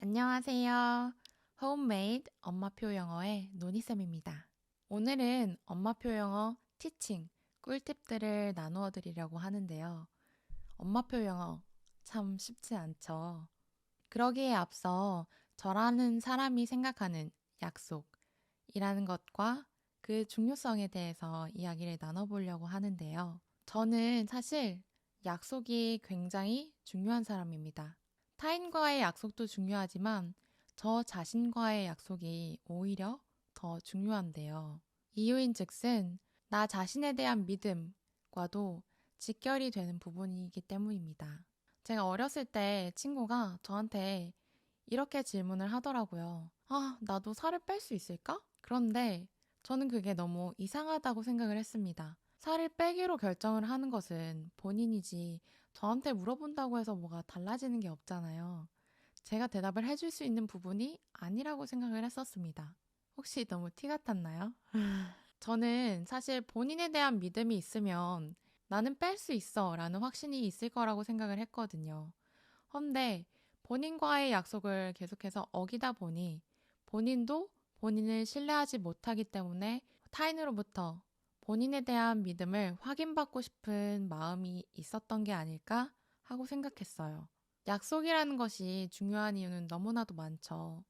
안녕하세요. 홈메이드 엄마표 영어의 노니쌤입니다. 오늘은 엄마표 영어 티칭, 꿀팁들을 나누어 드리려고 하는데요. 엄마표 영어 참 쉽지 않죠. 그러기에 앞서 저라는 사람이 생각하는 약속이라는 것과 그 중요성에 대해서 이야기를 나눠보려고 하는데요. 저는 사실 약속이 굉장히 중요한 사람입니다. 타인과의 약속도 중요하지만 저 자신과의 약속이 오히려 더 중요한데요. 이유인 즉슨 나 자신에 대한 믿음과도 직결이 되는 부분이기 때문입니다. 제가 어렸을 때 친구가 저한테 이렇게 질문을 하더라고요. 나도 살을 뺄 수 있을까? 그런데 저는 그게 너무 이상하다고 생각을 했습니다. 살을 빼기로 결정을 하는 것은 본인이지 저한테 물어본다고 해서 뭐가 달라지는 게 없잖아요. 제가 대답을 해줄 수 있는 부분이 아니라고 생각을 했었습니다. 혹시 너무 티 같았나요? 저는 사실 본인에 대한 믿음이 있으면 나는 뺄 수 있어 라는 확신이 있을 거라고 생각을 했거든요. 헌데 본인과의 약속을 계속해서 어기다 보니 본인도 본인을 신뢰하지 못하기 때문에 타인으로부터 본인에 대한 믿음을 확인받고 싶은 마음이 있었던 게 아닐까 하고 생각했어요. 약속이라는 것이 중요한 이유는 너무나도 많죠.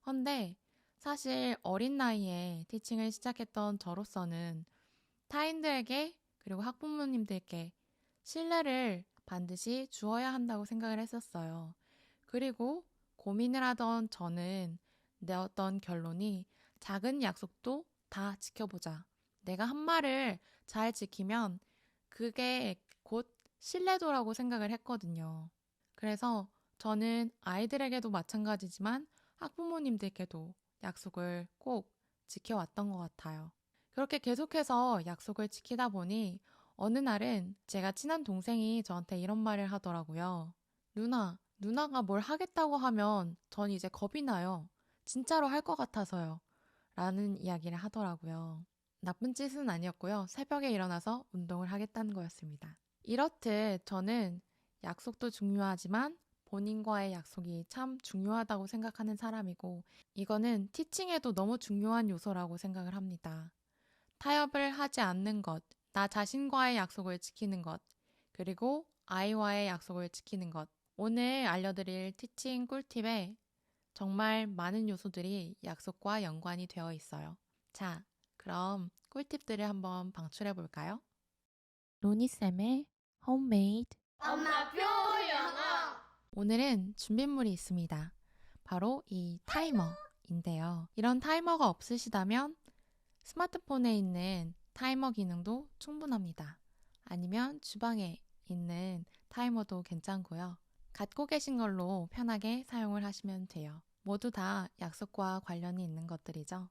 헌데 사실 어린 나이에 티칭을 시작했던 저로서는 타인들에게 그리고 학부모님들께 신뢰를 반드시 주어야 한다고 생각을 했었어요. 그리고 고민을 하던 저는 내었던 결론이 작은 약속도 다 지켜보자. 내가 한 말을 잘 지키면 그게 곧 신뢰도라고 생각을 했거든요. 그래서 저는 아이들에게도 마찬가지지만 학부모님들께도 약속을 꼭 지켜왔던 것 같아요. 그렇게 계속해서 약속을 지키다 보니 어느 날은 제가 친한 동생이 저한테 이런 말을 하더라고요. 누나가 뭘 하겠다고 하면 전 이제 겁이 나요. 진짜로 할 것 같아서요. 라는 이야기를 하더라고요. 나쁜 짓은 아니었고요. 새벽에 일어나서 운동을 하겠다는 거였습니다. 이렇듯 저는 약속도 중요하지만 본인과의 약속이 참 중요하다고 생각하는 사람이고 이거는 티칭에도 너무 중요한 요소라고 생각을 합니다. 타협을 하지 않는 것, 나 자신과의 약속을 지키는 것, 그리고 아이와의 약속을 지키는 것. 오늘 알려드릴 티칭 꿀팁에 정말 많은 요소들이 약속과 연관이 되어 있어요. 자, 그럼 꿀팁들을 한번 방출해 볼까요? 로니쌤의 홈메이드 엄마표 영어. 오늘은 준비물이 있습니다. 바로 이 타이머인데요. 이런 타이머가 없으시다면 스마트폰에 있는 타이머 기능도 충분합니다. 아니면 주방에 있는 타이머도 괜찮고요. 갖고 계신 걸로 편하게 사용을 하시면 돼요. 모두 다 약속과 관련이 있는 것들이죠.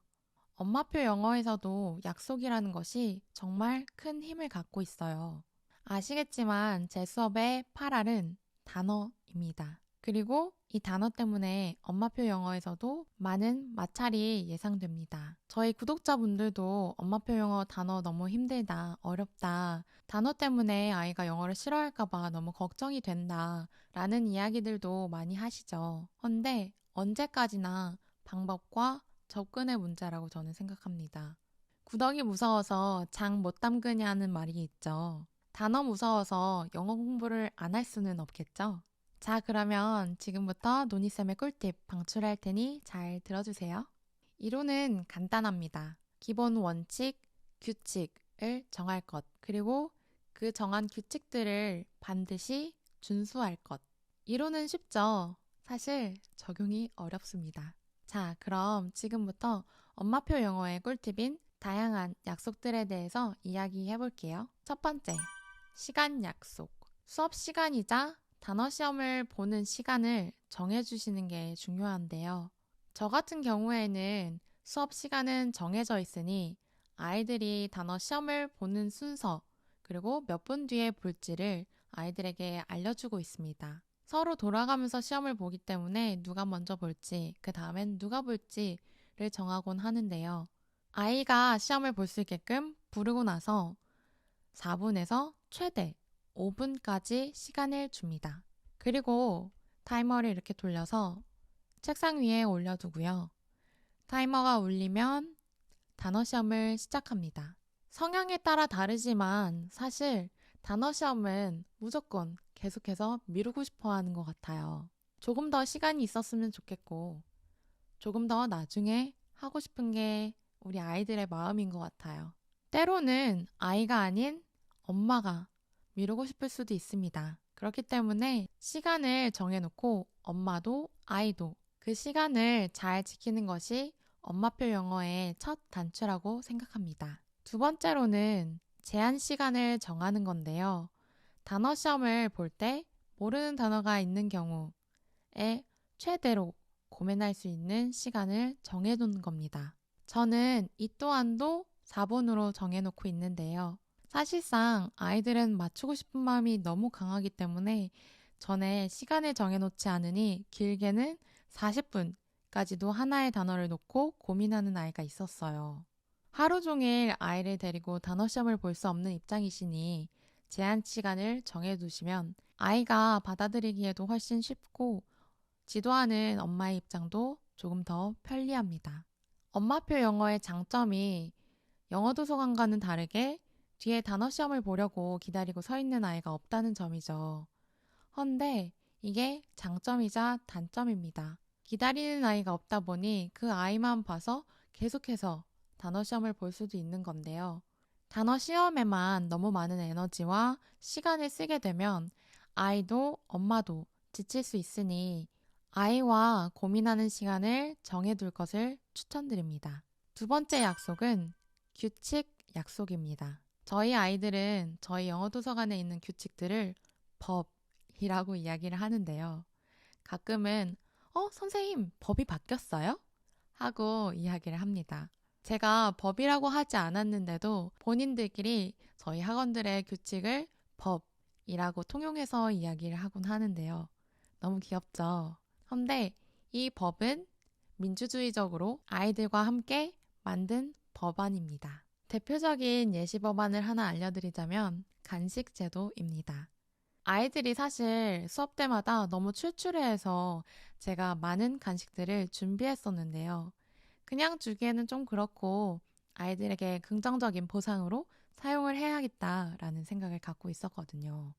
엄마표 영어에서도 약속이라는 것이 정말 큰 힘을 갖고 있어요. 아시겠지만 제 수업의 8알은 단어입니다. 그리고 이 단어 때문에 엄마표 영어에서도 많은 마찰이 예상됩니다. 저희 구독자분들도 엄마표 영어 단어 너무 힘들다, 어렵다, 단어 때문에 아이가 영어를 싫어할까봐 너무 걱정이 된다, 라는 이야기들도 많이 하시죠. 헌데 언제까지나 방법과 접근의 문제라고 저는 생각합니다. 구덩이 무서워서 장 못 담그냐는 말이 있죠. 단어 무서워서 영어 공부를 안 할 수는 없겠죠? 자, 그러면 지금부터 노니쌤의 꿀팁 방출할 테니 잘 들어주세요. 이론은 간단합니다. 기본 원칙, 규칙을 정할 것, 그리고 그 정한 규칙들을 반드시 준수할 것. 이론은 쉽죠? 사실 적용이 어렵습니다. 자, 그럼 지금부터 엄마표 영어의 꿀팁인 다양한 약속들에 대해서 이야기해 볼게요. 첫 번째, 시간 약속. 수업 시간이자 단어 시험을 보는 시간을 정해주시는 게 중요한데요. 저 같은 경우에는 수업 시간은 정해져 있으니 아이들이 단어 시험을 보는 순서, 그리고 몇 분 뒤에 볼지를 아이들에게 알려주고 있습니다. 서로 돌아가면서 시험을 보기 때문에 누가 먼저 볼지, 그 다음엔 누가 볼지를 정하곤 하는데요. 아이가 시험을 볼 수 있게끔 부르고 나서 4분에서 최대 5분까지 시간을 줍니다. 그리고 타이머를 이렇게 돌려서 책상 위에 올려두고요. 타이머가 울리면 단어 시험을 시작합니다. 성향에 따라 다르지만 사실 단어 시험은 무조건 계속해서 미루고 싶어 하는 것 같아요. 조금 더 시간이 있었으면 좋겠고, 조금 더 나중에 하고 싶은 게 우리 아이들의 마음인 것 같아요. 때로는 아이가 아닌 엄마가 미루고 싶을 수도 있습니다. 그렇기 때문에 시간을 정해놓고 엄마도 아이도 그 시간을 잘 지키는 것이 엄마표 영어의 첫 단추라고 생각합니다. 두 번째로는 제한 시간을 정하는 건데요. 단어 시험을 볼 때 모르는 단어가 있는 경우에 최대로 고민할 수 있는 시간을 정해놓는 겁니다. 저는 이 또한도 4분으로 정해놓고 있는데요. 사실상 아이들은 맞추고 싶은 마음이 너무 강하기 때문에 전에 시간을 정해놓지 않으니 길게는 40분까지도 하나의 단어를 놓고 고민하는 아이가 있었어요. 하루 종일 아이를 데리고 단어 시험을 볼 수 없는 입장이시니 제한 시간을 정해두시면 아이가 받아들이기에도 훨씬 쉽고 지도하는 엄마의 입장도 조금 더 편리합니다. 엄마표 영어의 장점이 영어 도서관과는 다르게 뒤에 단어 시험을 보려고 기다리고 서 있는 아이가 없다는 점이죠. 헌데 이게 장점이자 단점입니다. 기다리는 아이가 없다 보니 그 아이만 봐서 계속해서 단어 시험을 볼 수도 있는 건데요. 단어 시험에만 너무 많은 에너지와 시간을 쓰게 되면 아이도 엄마도 지칠 수 있으니 아이와 고민하는 시간을 정해둘 것을 추천드립니다. 두 번째 약속은 규칙 약속입니다. 저희 아이들은 저희 영어 도서관에 있는 규칙들을 법이라고 이야기를 하는데요. 가끔은 선생님, 법이 바뀌었어요? 하고 이야기를 합니다. 제가 법이라고 하지 않았는데도 본인들끼리 저희 학원들의 규칙을 법이라고 통용해서 이야기를 하곤 하는데요. 너무 귀엽죠? 근데 이 법은 민주주의적으로 아이들과 함께 만든 법안입니다. 대표적인 예시 법안을 하나 알려드리자면 간식 제도입니다. 아이들이 사실 수업 때마다 너무 출출해해서 제가 많은 간식들을 준비했었는데요. 그냥 주기에는 좀 그렇고 아이들에게 긍정적인 보상으로 사용을 해야겠다라는 생각을 갖고 있었거든요.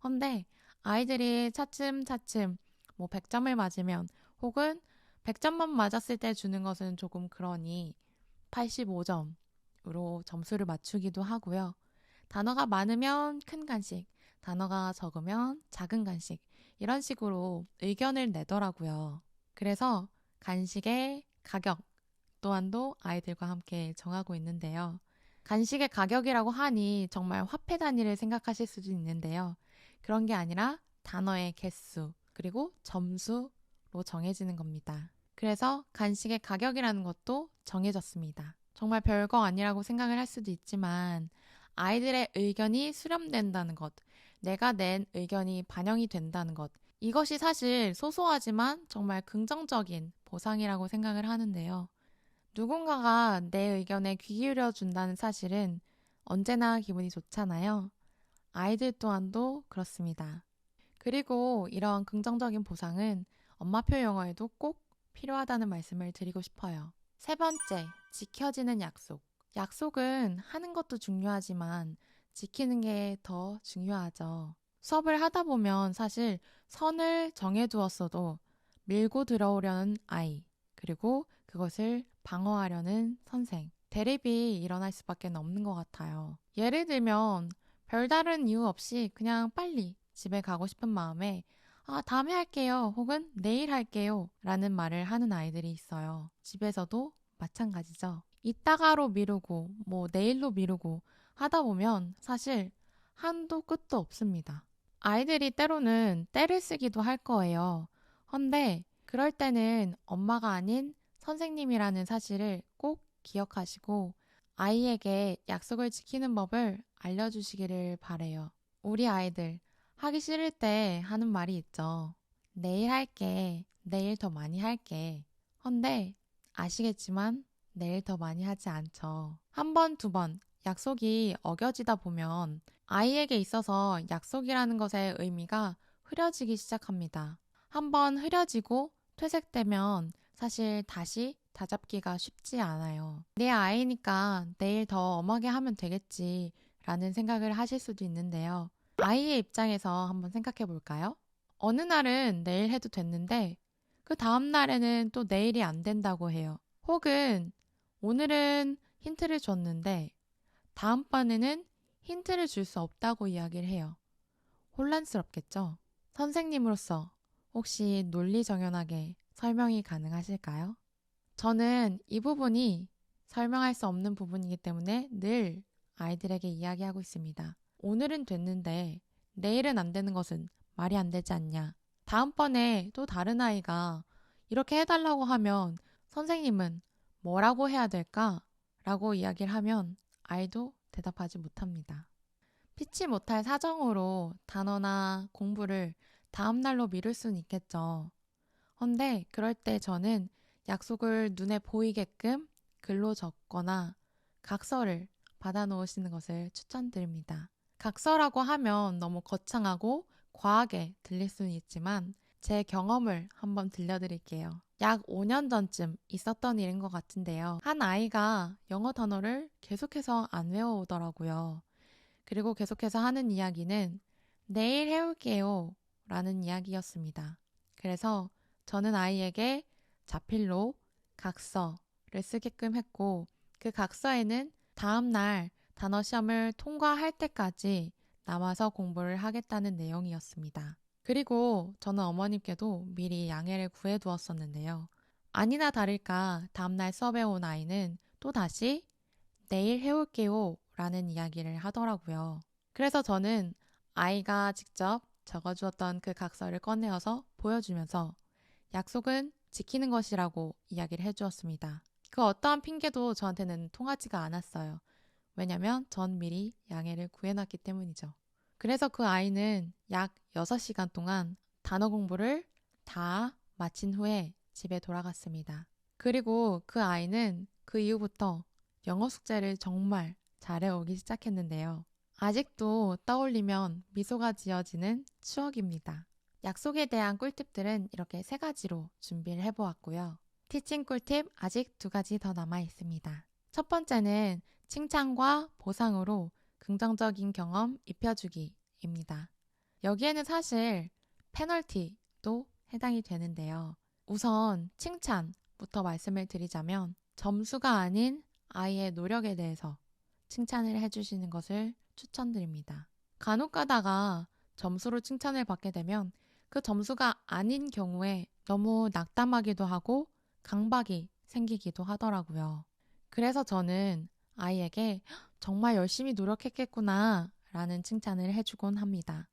근데 아이들이 차츰차츰 100점을 맞으면 혹은 100점만 맞았을 때 주는 것은 조금 그러니 85점으로 점수를 맞추기도 하고요. 단어가 많으면 큰 간식, 단어가 적으면 작은 간식 이런 식으로 의견을 내더라고요. 그래서 간식의 가격 또한도 아이들과 함께 정하고 있는데요. 간식의 가격이라고 하니 정말 화폐 단위를 생각하실 수도 있는데요. 그런 게 아니라 단어의 개수 그리고 점수로 정해지는 겁니다. 그래서 간식의 가격이라는 것도 정해졌습니다. 정말 별거 아니라고 생각을 할 수도 있지만 아이들의 의견이 수렴된다는 것, 내가 낸 의견이 반영이 된다는 것, 이것이 사실 소소하지만 정말 긍정적인 보상이라고 생각을 하는데요. 누군가가 내 의견에 귀 기울여 준다는 사실은 언제나 기분이 좋잖아요. 아이들 또한도 그렇습니다. 그리고 이런 긍정적인 보상은 엄마표 영어에도 꼭 필요하다는 말씀을 드리고 싶어요. 세 번째, 지켜지는 약속. 약속은 하는 것도 중요하지만 지키는 게 더 중요하죠. 수업을 하다 보면 사실 선을 정해두었어도 밀고 들어오려는 아이, 그리고 그것을 방어하려는 선생, 대립이 일어날 수밖에 없는 것 같아요. 예를 들면 별다른 이유 없이 그냥 빨리 집에 가고 싶은 마음에 다음에 할게요 혹은 내일 할게요 라는 말을 하는 아이들이 있어요. 집에서도 마찬가지죠. 이따가로 미루고 내일로 미루고 하다 보면 사실 한도 끝도 없습니다. 아이들이 때로는 떼를 쓰기도 할 거예요. 헌데 그럴 때는 엄마가 아닌 선생님이라는 사실을 꼭 기억하시고 아이에게 약속을 지키는 법을 알려주시기를 바래요. 우리 아이들 하기 싫을 때 하는 말이 있죠. 내일 할게. 내일 더 많이 할게. 헌데 아시겠지만 내일 더 많이 하지 않죠. 한 번, 두 번 약속이 어겨지다 보면 아이에게 있어서 약속이라는 것의 의미가 흐려지기 시작합니다. 한 번 흐려지고 퇴색되면 사실 다시 다잡기가 쉽지 않아요. 내 아이니까 내일 더 엄하게 하면 되겠지 라는 생각을 하실 수도 있는데요. 아이의 입장에서 한번 생각해 볼까요? 어느 날은 내일 해도 됐는데 그 다음 날에는 또 내일이 안 된다고 해요. 혹은 오늘은 힌트를 줬는데 다음번에는 힌트를 줄 수 없다고 이야기를 해요. 혼란스럽겠죠? 선생님으로서 혹시 논리정연하게 설명이 가능하실까요? 저는 이 부분이 설명할 수 없는 부분이기 때문에 늘 아이들에게 이야기하고 있습니다. 오늘은 됐는데 내일은 안 되는 것은 말이 안 되지 않냐. 다음번에 또 다른 아이가 이렇게 해달라고 하면 선생님은 뭐라고 해야 될까? 라고 이야기를 하면 아이도 대답하지 못합니다. 피치 못할 사정으로 단어나 공부를 다음날로 미룰 수는 있겠죠. 헌데 그럴 때 저는 약속을 눈에 보이게끔 글로 적거나 각서를 받아 놓으시는 것을 추천드립니다. 각서라고 하면 너무 거창하고 과하게 들릴 수는 있지만 제 경험을 한번 들려드릴게요. 약 5년 전쯤 있었던 일인 것 같은데요. 한 아이가 영어 단어를 계속해서 안 외워오더라고요. 그리고 계속해서 하는 이야기는 내일 해올게요 라는 이야기였습니다. 그래서 저는 아이에게 자필로 각서를 쓰게끔 했고 그 각서에는 다음날 단어 시험을 통과할 때까지 남아서 공부를 하겠다는 내용이었습니다. 그리고 저는 어머님께도 미리 양해를 구해두었었는데요. 아니나 다를까 다음날 수업에 온 아이는 또다시 내일 해올게요 라는 이야기를 하더라고요. 그래서 저는 아이가 직접 적어주었던 그 각서를 꺼내어서 보여주면서 약속은 지키는 것이라고 이야기를 해주었습니다. 그 어떠한 핑계도 저한테는 통하지가 않았어요. 왜냐면 전 미리 양해를 구해놨기 때문이죠. 그래서 그 아이는 약 6시간 동안 단어 공부를 다 마친 후에 집에 돌아갔습니다. 그리고 그 아이는 그 이후부터 영어 숙제를 정말 잘해오기 시작했는데요. 아직도 떠올리면 미소가 지어지는 추억입니다. 약속에 대한 꿀팁들은 이렇게 3가지로 준비를 해보았고요. 티칭 꿀팁 아직 2가지 더 남아 있습니다. 첫 번째는 칭찬과 보상으로 긍정적인 경험 입혀주기입니다. 여기에는 사실 페널티도 해당이 되는데요. 우선 칭찬부터 말씀을 드리자면 점수가 아닌 아이의 노력에 대해서 칭찬을 해주시는 것을 추천드립니다. 간혹 가다가 점수로 칭찬을 받게 되면 그 점수가 아닌 경우에 너무 낙담하기도 하고 강박이 생기기도 하더라고요. 그래서 저는 아이에게 정말 열심히 노력했겠구나 라는 칭찬을 해주곤 합니다.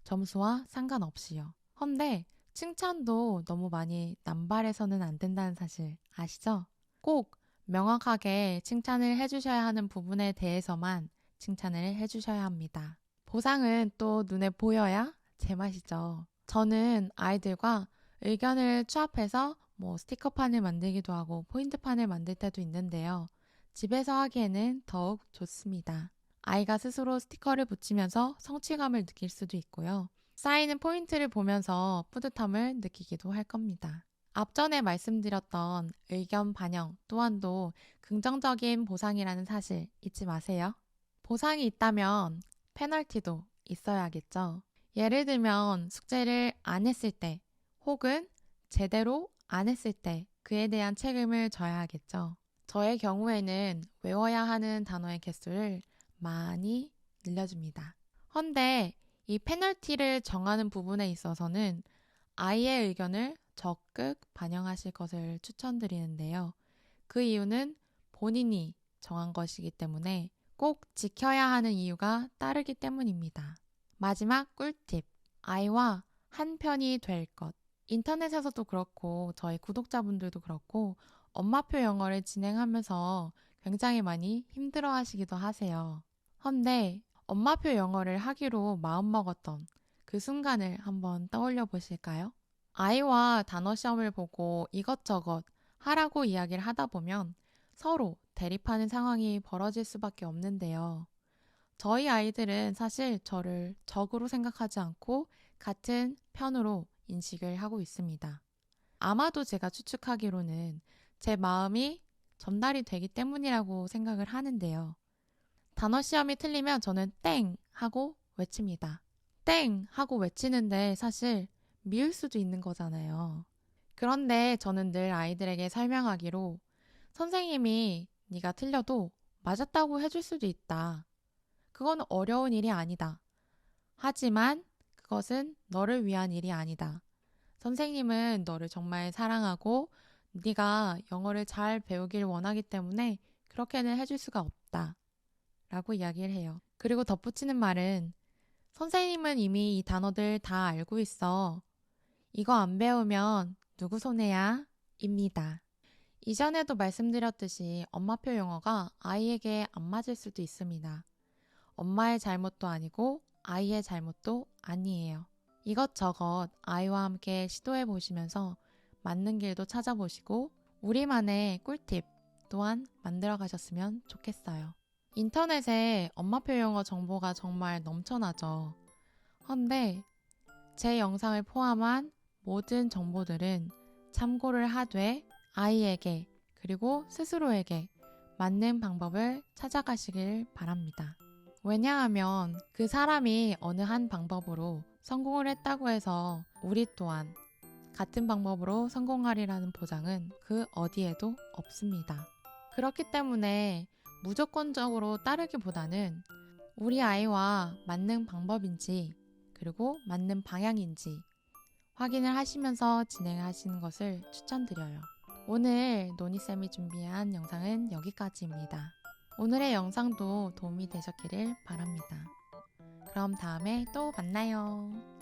점수와 상관없이요. 헌데 칭찬도 너무 많이 남발해서는 안 된다는 사실 아시죠? 꼭 명확하게 칭찬을 해주셔야 하는 부분에 대해서만 칭찬을 해주셔야 합니다. 보상은 또 눈에 보여야 제맛이죠. 저는 아이들과 의견을 취합해서 스티커판을 만들기도 하고 포인트판을 만들 때도 있는데요. 집에서 하기에는 더욱 좋습니다. 아이가 스스로 스티커를 붙이면서 성취감을 느낄 수도 있고요. 쌓이는 포인트를 보면서 뿌듯함을 느끼기도 할 겁니다. 앞전에 말씀드렸던 의견 반영 또한도 긍정적인 보상이라는 사실 잊지 마세요. 보상이 있다면 페널티도 있어야겠죠. 예를 들면 숙제를 안 했을 때 혹은 제대로 안 했을 때 그에 대한 책임을 져야 하겠죠. 저의 경우에는 외워야 하는 단어의 개수를 많이 늘려줍니다. 헌데 이 페널티를 정하는 부분에 있어서는 아이의 의견을 적극 반영하실 것을 추천드리는데요. 그 이유는 본인이 정한 것이기 때문에 꼭 지켜야 하는 이유가 따르기 때문입니다. 마지막 꿀팁, 아이와 한 편이 될 것. 인터넷에서도 그렇고 저희 구독자분들도 그렇고 엄마표 영어를 진행하면서 굉장히 많이 힘들어 하시기도 하세요. 헌데 엄마표 영어를 하기로 마음먹었던 그 순간을 한번 떠올려 보실까요? 아이와 단어 시험을 보고 이것저것 하라고 이야기를 하다 보면 서로 대립하는 상황이 벌어질 수밖에 없는데요. 저희 아이들은 사실 저를 적으로 생각하지 않고 같은 편으로 인식을 하고 있습니다. 아마도 제가 추측하기로는 제 마음이 전달이 되기 때문이라고 생각을 하는데요. 단어 시험이 틀리면 저는 땡 하고 외칩니다. 땡 하고 외치는데 사실 미울 수도 있는 거잖아요. 그런데 저는 늘 아이들에게 설명하기로 선생님이 네가 틀려도 맞았다고 해줄 수도 있다. 그건 어려운 일이 아니다. 하지만 그것은 너를 위한 일이 아니다. 선생님은 너를 정말 사랑하고 네가 영어를 잘 배우길 원하기 때문에 그렇게는 해줄 수가 없다. 라고 이야기를 해요. 그리고 덧붙이는 말은 선생님은 이미 이 단어들 다 알고 있어. 이거 안 배우면 누구 손해야? 입니다. 이전에도 말씀드렸듯이 엄마표 영어가 아이에게 안 맞을 수도 있습니다. 엄마의 잘못도 아니고 아이의 잘못도 아니에요. 이것저것 아이와 함께 시도해 보시면서 맞는 길도 찾아보시고 우리만의 꿀팁 또한 만들어 가셨으면 좋겠어요. 인터넷에 엄마표 영어 정보가 정말 넘쳐나죠. 헌데 제 영상을 포함한 모든 정보들은 참고를 하되 아이에게 그리고 스스로에게 맞는 방법을 찾아가시길 바랍니다. 왜냐하면 그 사람이 어느 한 방법으로 성공을 했다고 해서 우리 또한 같은 방법으로 성공하리라는 보장은 그 어디에도 없습니다. 그렇기 때문에 무조건적으로 따르기보다는 우리 아이와 맞는 방법인지 그리고 맞는 방향인지 확인을 하시면서 진행하시는 것을 추천드려요. 오늘 노니쌤이 준비한 영상은 여기까지입니다. 오늘의 영상도 도움이 되셨기를 바랍니다. 그럼 다음에 또 만나요.